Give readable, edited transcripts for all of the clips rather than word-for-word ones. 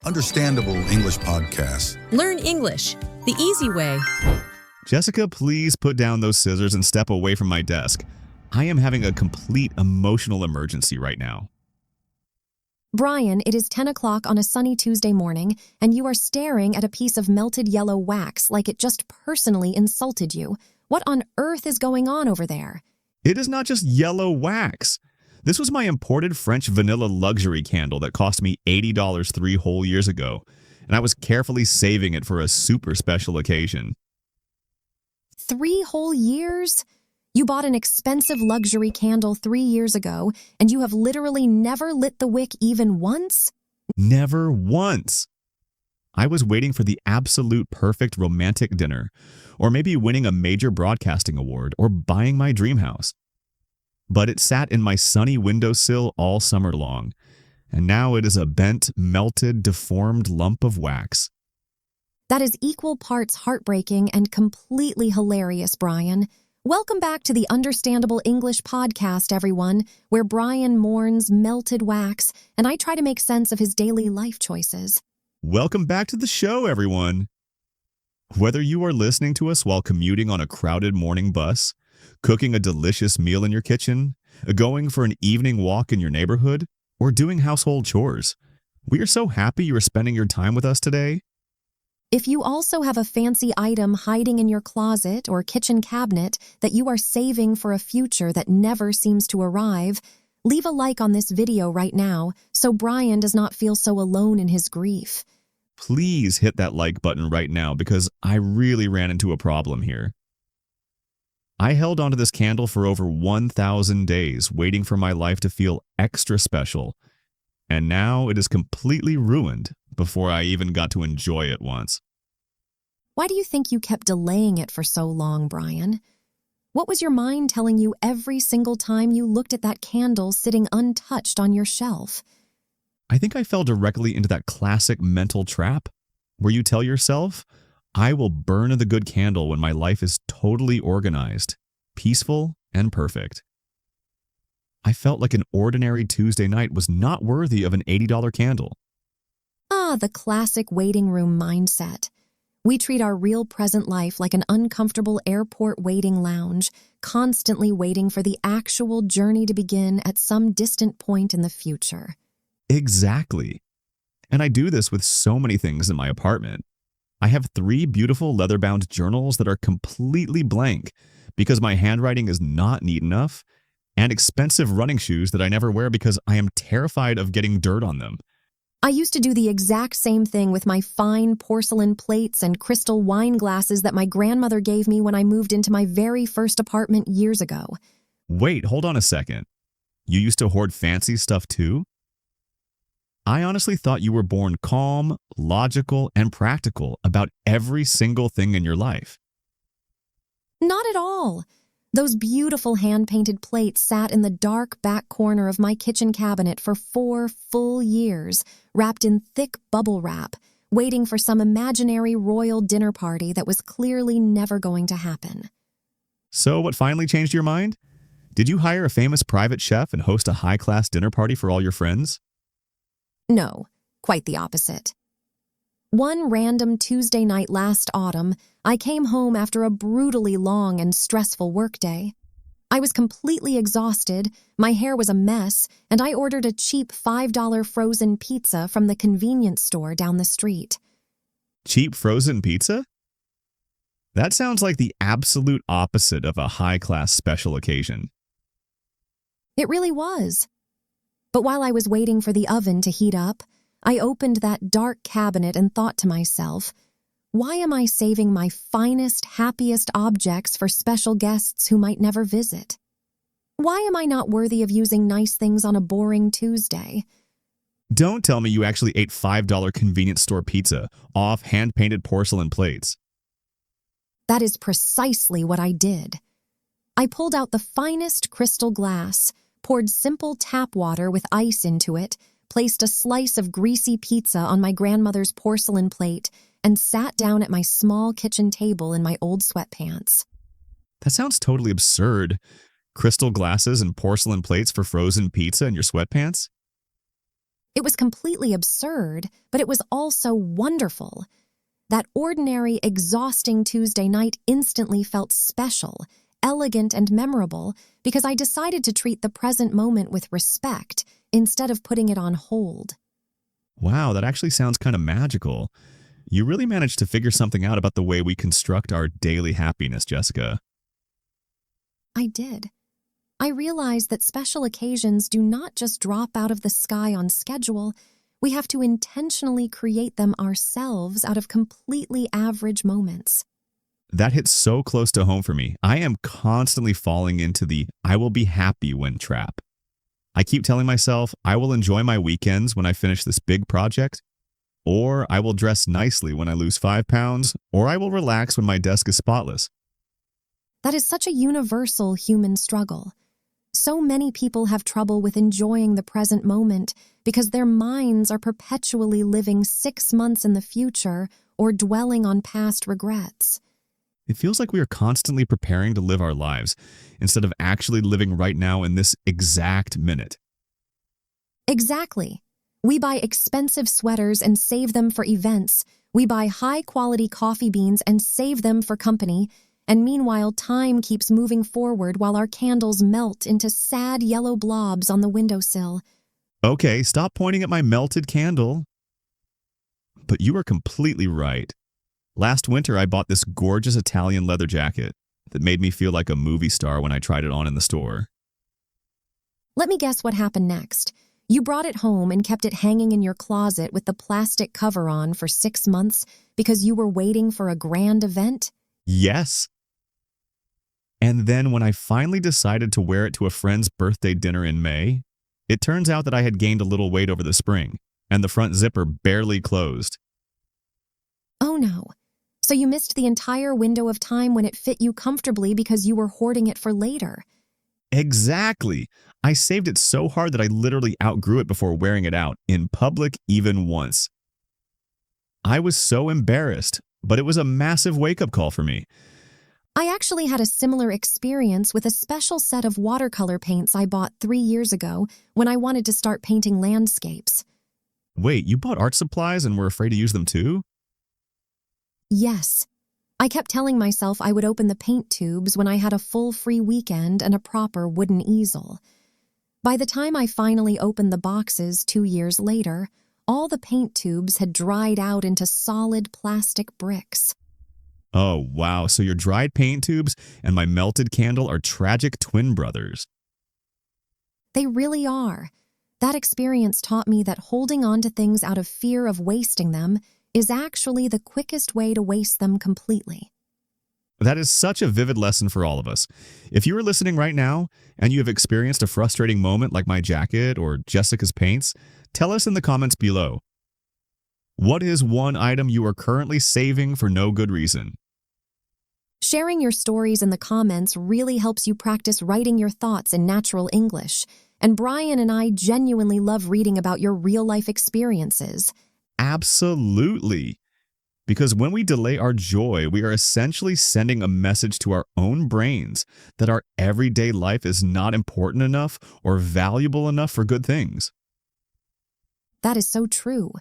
understandable English podcast. Learn English the easy way. Jessica, please put down those scissors and step away from my desk. I am having a complete emotional emergency right now. Brian, it is 10 o'clock on a sunny Tuesday morning, and you are staring at a piece of melted yellow wax like it just personally insulted you. What on earth is going on over there? It is not just yellow wax. This was my imported French vanilla luxury candle that cost me $80 3 whole years ago, and I was carefully saving it for a super special occasion. 3 whole years? You bought an expensive luxury candle 3 years ago, and you have literally never lit the wick even once? Never once. I was waiting for the absolute perfect romantic dinner, or maybe winning a major broadcasting award, or buying my dream house. But it sat in my sunny windowsill all summer long, and now it is a bent, melted, deformed lump of wax. That is equal parts heartbreaking and completely hilarious, Brian. Welcome back to the Understandable English podcast, everyone, where Brian mourns melted wax, and I try to make sense of his daily life choices. Welcome back to the show, everyone. Whether you are listening to us while commuting on a crowded morning bus, cooking a delicious meal in your kitchen, going for an evening walk in your neighborhood, or doing household chores, we are so happy you are spending your time with us today. If you also have a fancy item hiding in your closet or kitchen cabinet that you are saving for a future that never seems to arrive, leave a like on this video right now so Brian does not feel so alone in his grief. Please hit that like button right now because I really ran into a problem here. I held onto this candle for over 1,000 days, waiting for my life to feel extra special, and now it is completely ruined before I even got to enjoy it once. Why do you think you kept delaying it for so long, Brian? What was your mind telling you every single time you looked at that candle sitting untouched on your shelf? I think I fell directly into that classic mental trap where you tell yourself, I will burn the good candle when my life is totally organized, peaceful, and perfect. I felt like an ordinary Tuesday night was not worthy of an $80 candle. Ah, the classic waiting room mindset. We treat our real present life like an uncomfortable airport waiting lounge, constantly waiting for the actual journey to begin at some distant point in the future. Exactly. And I do this with so many things in my apartment. I have 3 beautiful leather-bound journals that are completely blank because my handwriting is not neat enough, and expensive running shoes that I never wear because I am terrified of getting dirt on them. I used to do the exact same thing with my fine porcelain plates and crystal wine glasses that my grandmother gave me when I moved into my very first apartment years ago. Wait, hold on a second. You used to hoard fancy stuff too? I honestly thought you were born calm, logical, and practical about every single thing in your life. Not at all. Those beautiful hand-painted plates sat in the dark back corner of my kitchen cabinet for 4 full years, wrapped in thick bubble wrap, waiting for some imaginary royal dinner party that was clearly never going to happen. So what finally changed your mind? Did you hire a famous private chef and host a high-class dinner party for all your friends? No, quite the opposite. One random Tuesday night last autumn, I came home after a brutally long and stressful workday. I was completely exhausted, my hair was a mess, and I ordered a cheap $5 frozen pizza from the convenience store down the street. Cheap frozen pizza? That sounds like the absolute opposite of a high-class special occasion. It really was. But while I was waiting for the oven to heat up, I opened that dark cabinet and thought to myself, why am I saving my finest, happiest objects for special guests who might never visit? Why am I not worthy of using nice things on a boring Tuesday? Don't tell me you actually ate $5 convenience store pizza off hand-painted porcelain plates. That is precisely what I did. I pulled out the finest crystal glass, poured simple tap water with ice into it, placed a slice of greasy pizza on my grandmother's porcelain plate, and sat down at my small kitchen table in my old sweatpants. That sounds totally absurd. Crystal glasses and porcelain plates for frozen pizza in your sweatpants? It was completely absurd, but it was also wonderful. That ordinary, exhausting Tuesday night instantly felt special, elegant, and memorable because I decided to treat the present moment with respect instead of putting it on hold. Wow, that actually sounds kind of magical. You really managed to figure something out about the way we construct our daily happiness, Jessica. I did. I realized that special occasions do not just drop out of the sky on schedule. We have to intentionally create them ourselves out of completely average moments. That hits so close to home for me. I am constantly falling into the I will be happy when trap. I keep telling myself I will enjoy my weekends when I finish this big project, or I will dress nicely when I lose 5 pounds, or I will relax when my desk is spotless. That is such a universal human struggle. So many people have trouble with enjoying the present moment because their minds are perpetually living 6 months in the future or dwelling on past regrets. It feels like we are constantly preparing to live our lives instead of actually living right now in this exact minute. Exactly. We buy expensive sweaters and save them for events. We buy high-quality coffee beans and save them for company. And meanwhile, time keeps moving forward while our candles melt into sad yellow blobs on the windowsill. Okay, stop pointing at my melted candle. But you are completely right. Last winter, I bought this gorgeous Italian leather jacket that made me feel like a movie star when I tried it on in the store. Let me guess what happened next. You brought it home and kept it hanging in your closet with the plastic cover on for 6 months because you were waiting for a grand event? Yes. And then when I finally decided to wear it to a friend's birthday dinner in May, it turns out that I had gained a little weight over the spring, and the front zipper barely closed. Oh no. So you missed the entire window of time when it fit you comfortably because you were hoarding it for later. Exactly. I saved it so hard that I literally outgrew it before wearing it out, in public even once. I was so embarrassed, but it was a massive wake-up call for me. I actually had a similar experience with a special set of watercolor paints I bought 3 years ago when I wanted to start painting landscapes. Wait, you bought art supplies and were afraid to use them too? Yes. I kept telling myself I would open the paint tubes when I had a full free weekend and a proper wooden easel. By the time I finally opened the boxes 2 years later, all the paint tubes had dried out into solid plastic bricks. Oh, wow. So your dried paint tubes and my melted candle are tragic twin brothers. They really are. That experience taught me that holding on to things out of fear of wasting them is actually the quickest way to waste them completely. That is such a vivid lesson for all of us. If you are listening right now and you have experienced a frustrating moment like my jacket or Jessica's paints, tell us in the comments below. What is one item you are currently saving for no good reason? Sharing your stories in the comments really helps you practice writing your thoughts in natural English, and Brian and I genuinely love reading about your real-life experiences. Absolutely. Because when we delay our joy, we are essentially sending a message to our own brains that our everyday life is not important enough or valuable enough for good things. That is so true.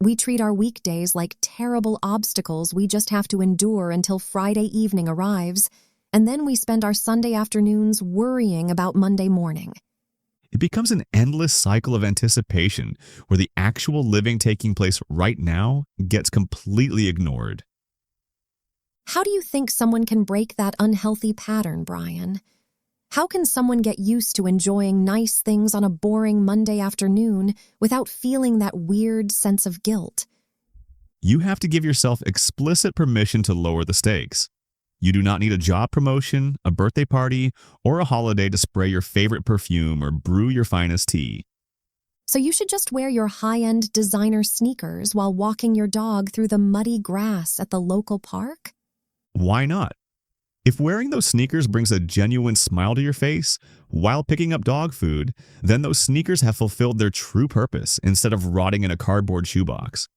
We treat our weekdays like terrible obstacles we just have to endure until Friday evening arrives, and then we spend our Sunday afternoons worrying about Monday morning. It becomes an endless cycle of anticipation where the actual living taking place right now gets completely ignored. How do you think someone can break that unhealthy pattern, Brian? How can someone get used to enjoying nice things on a boring Monday afternoon without feeling that weird sense of guilt? You have to give yourself explicit permission to lower the stakes. You do not need a job promotion, a birthday party, or a holiday to spray your favorite perfume or brew your finest tea. So you should just wear your high-end designer sneakers while walking your dog through the muddy grass at the local park? Why not? If wearing those sneakers brings a genuine smile to your face while picking up dog food, then those sneakers have fulfilled their true purpose instead of rotting in a cardboard shoebox.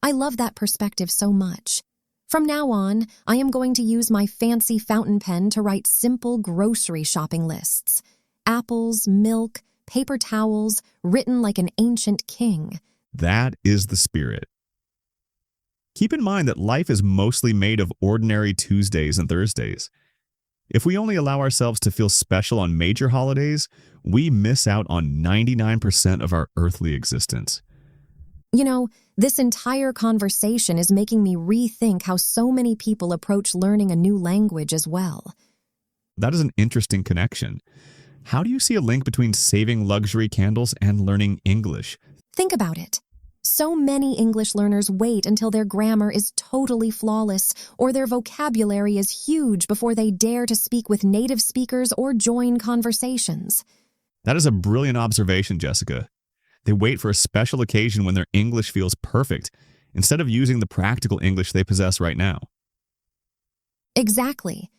I love that perspective so much. From now on, I am going to use my fancy fountain pen to write simple grocery shopping lists. Apples, milk, paper towels, written like an ancient king. That is the spirit. Keep in mind that life is mostly made of ordinary Tuesdays and Thursdays. If we only allow ourselves to feel special on major holidays, we miss out on 99% of our earthly existence. You know, this entire conversation is making me rethink how so many people approach learning a new language as well. That is an interesting connection. How do you see a link between saving luxury candles and learning English? Think about it. So many English learners wait until their grammar is totally flawless or their vocabulary is huge before they dare to speak with native speakers or join conversations. That is a brilliant observation, Jessica. They wait for a special occasion when their English feels perfect, instead of using the practical English they possess right now. Exactly.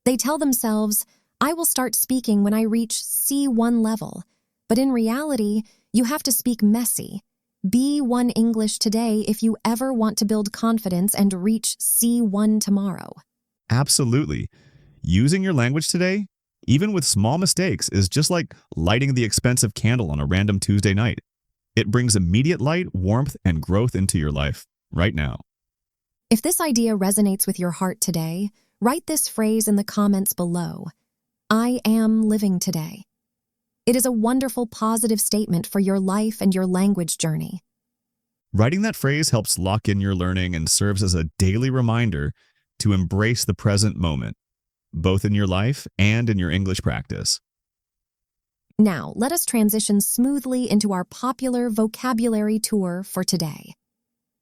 They tell themselves, I will start speaking when I reach C1 level. But in reality, you have to speak messy. B1 English today if you ever want to build confidence and reach C1 tomorrow. Absolutely. Using your language today, even with small mistakes, is just like lighting the expensive candle on a random Tuesday night. It brings immediate light, warmth, and growth into your life right now. If this idea resonates with your heart today, write this phrase in the comments below. I am living today. It is a wonderful positive statement for your life and your language journey. Writing that phrase helps lock in your learning and serves as a daily reminder to embrace the present moment, both in your life and in your English practice. Now, let us transition smoothly into our popular vocabulary tour for today.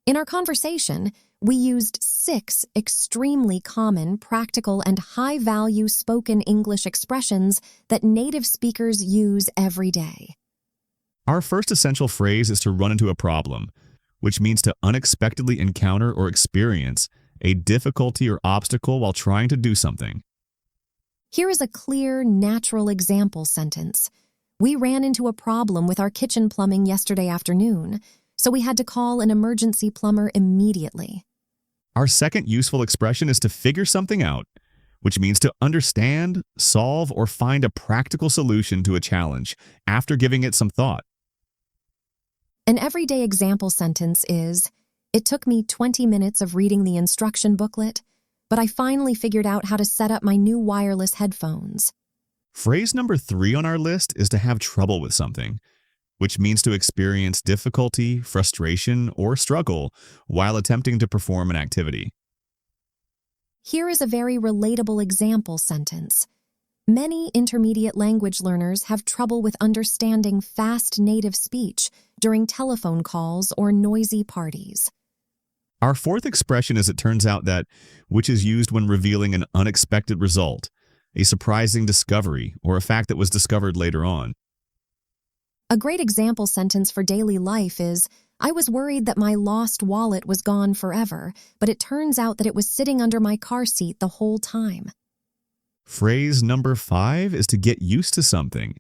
In our conversation, we used 6 extremely common, practical, and high-value spoken English expressions that native speakers use every day. Our first essential phrase is to run into a problem, which means to unexpectedly encounter or experience a difficulty or obstacle while trying to do something. Here is a clear, natural example sentence. We ran into a problem with our kitchen plumbing yesterday afternoon, so we had to call an emergency plumber immediately. Our second useful expression is to figure something out, which means to understand, solve, or find a practical solution to a challenge after giving it some thought. An everyday example sentence is, it took me 20 minutes of reading the instruction booklet, but I finally figured out how to set up my new wireless headphones. Phrase number 3 on our list is to have trouble with something, which means to experience difficulty, frustration, or struggle while attempting to perform an activity. Here is a very relatable example sentence. Many intermediate language learners have trouble with understanding fast native speech during telephone calls or noisy parties. Our fourth expression, as it turns out, which is used when revealing an unexpected result, a surprising discovery, or a fact that was discovered later on. A great example sentence for daily life is, I was worried that my lost wallet was gone forever, but it turns out that it was sitting under my car seat the whole time. Phrase number 5 is to get used to something,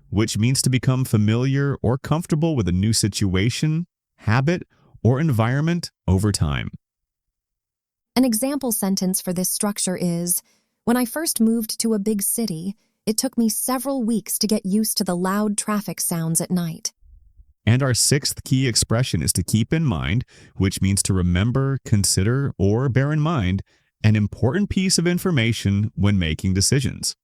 which means to become familiar or comfortable with a new situation, habit, or environment over time. An example sentence for this structure is, when I first moved to a big city, it took me several weeks to get used to the loud traffic sounds at night. And our 6th key expression is to keep in mind, which means to remember, consider, or bear in mind an important piece of information when making decisions.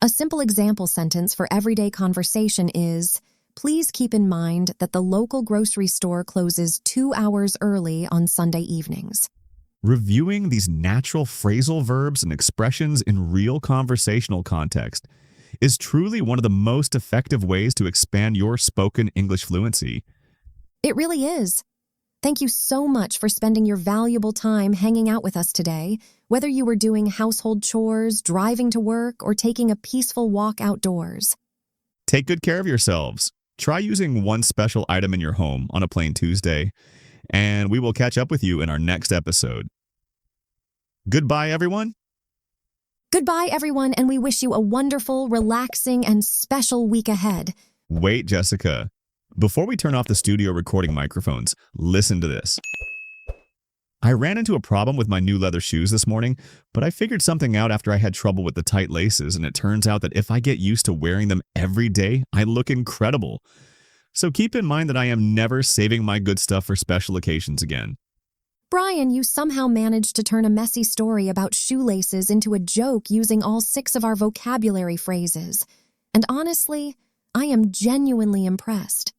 A simple example sentence for everyday conversation is, please keep in mind that the local grocery store closes 2 hours early on Sunday evenings. Reviewing these natural phrasal verbs and expressions in real conversational context is truly one of the most effective ways to expand your spoken English fluency. It really is. Thank you so much for spending your valuable time hanging out with us today, whether you were doing household chores, driving to work, or taking a peaceful walk outdoors. Take good care of yourselves. Try using one special item in your home on a plain Tuesday, and we will catch up with you in our next episode. Goodbye, everyone. Goodbye, everyone, and we wish you a wonderful, relaxing, and special week ahead. Wait, Jessica. Before we turn off the studio recording microphones, listen to this. I ran into a problem with my new leather shoes this morning, but I figured something out after I had trouble with the tight laces, and it turns out that if I get used to wearing them every day, I look incredible. So keep in mind that I am never saving my good stuff for special occasions again. Brian, you somehow managed to turn a messy story about shoelaces into a joke using all 6 of our vocabulary phrases. And honestly, I am genuinely impressed.